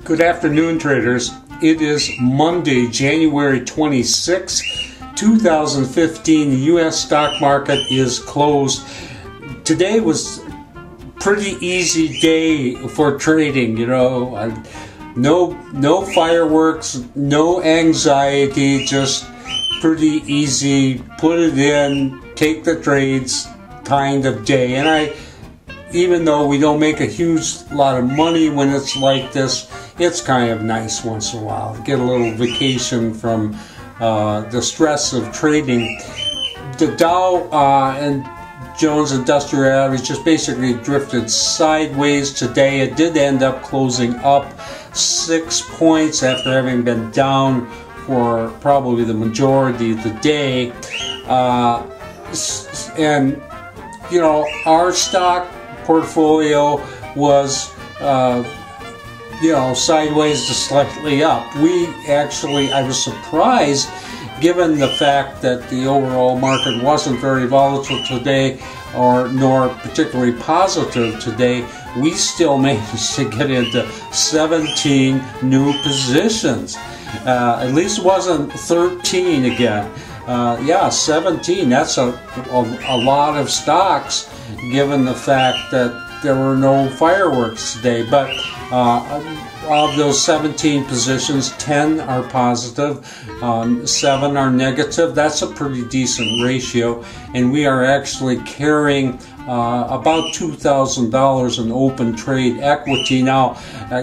Good afternoon, traders. It is Monday, January 26, 2015. The U.S. stock market is closed. Today was a pretty easy day for trading, no fireworks, no anxiety, just pretty easy, put it in, take the trades kind of day. And even though we don't make a huge lot of money when it's like this, it's kind of nice once in a while. Get a little vacation from the stress of trading. The Dow and Jones Industrial Average just basically drifted sideways today. It did end up closing up 6 points after having been down for probably the majority of the day. And, our stock portfolio was sideways to slightly up. I was surprised, given the fact that the overall market wasn't very volatile today, nor particularly positive today. We still managed to get into 17 new positions. At least it wasn't 13 again. 17. That's a lot of stocks, given the fact that there were no fireworks today. But of those 17 positions, 10 are positive, 7 are negative. That's a pretty decent ratio, and we are actually carrying about $2,000 in open trade equity. Now,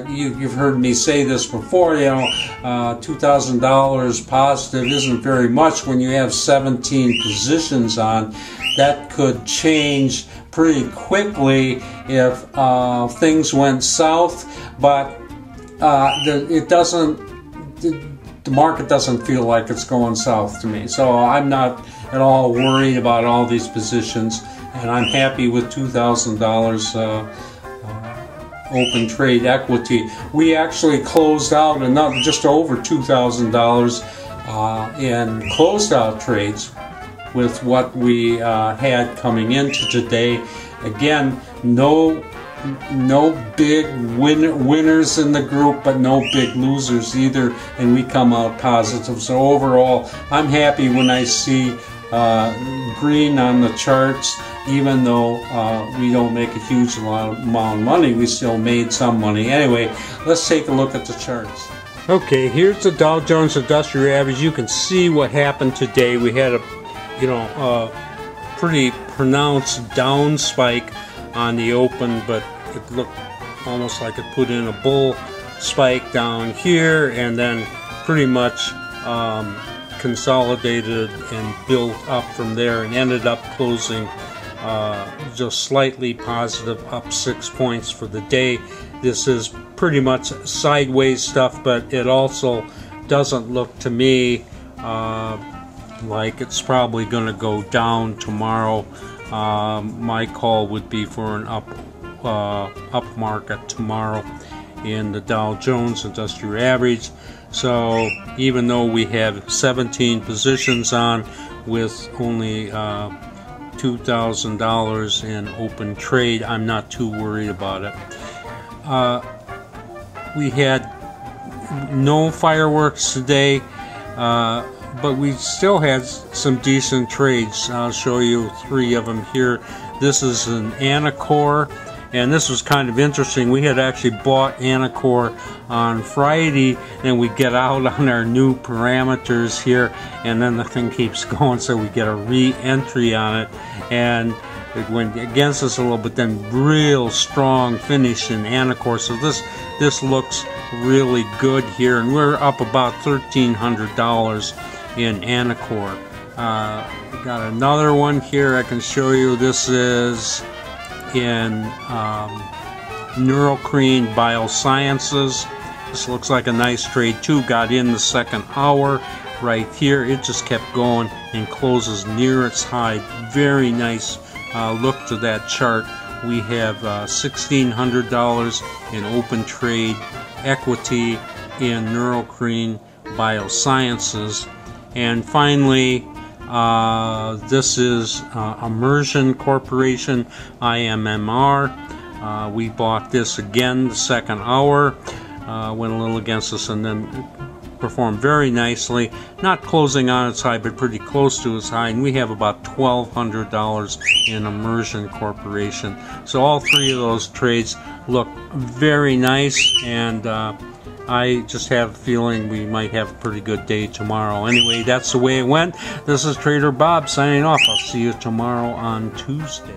you've heard me say this before, $2,000 positive isn't very much when you have 17 positions on. That could change pretty quickly if things went south, but the market doesn't feel like it's going south to me. So I'm not at all worried about all these positions, and I'm happy with $2,000 open trade equity. We actually closed out just over $2,000 in closed out trades with what we had coming into today. Again, no big winners in the group, but no big losers either, and we come out positive. So overall, I'm happy when I see green on the charts. Even though we don't make a huge amount of money, we still made some money. Anyway, let's take a look at the charts. Okay, here's the Dow Jones Industrial Average. You can see what happened today. We had a pretty pronounced down spike on the open, but it looked almost like it put in a bull spike down here, and then pretty much consolidated and built up from there, and ended up closing just slightly positive, up 6 points for the day. This is pretty much sideways stuff, but it also doesn't look to me like it's probably going to go down tomorrow. My call would be for an up market tomorrow in the Dow Jones Industrial Average. So even though we have 17 positions on with only $2,000 in open trade, I'm not too worried about it. We had no fireworks today, but we still had some decent trades. I'll show you 3 of them here. This is an Anacor, and this was kind of interesting. We had actually bought Anacor on Friday, and we get out on our new parameters here, and then the thing keeps going, so we get a re-entry on it, and it went against us a little bit, then real strong finish in Anacor. So this looks really good here, and we're up about $1,300 in Anacor. We got another one here I can show you. This is in Neurocrine Biosciences. This looks like a nice trade too. Got in the second hour right here. It just kept going and closes near its high. Very nice look to that chart. We have $1,600 in open trade equity in Neurocrine Biosciences. And finally, this is Immersion Corporation, IMMR. We bought this again the second hour. went a little against us, and then performed very nicely, not closing on its high, but pretty close to its high, and we have about $1,200 in Immersion Corporation. So all three of those trades look very nice, and I just have a feeling we might have a pretty good day tomorrow. Anyway, that's the way it went. This is Trader Bob signing off. I'll see you tomorrow on Tuesday.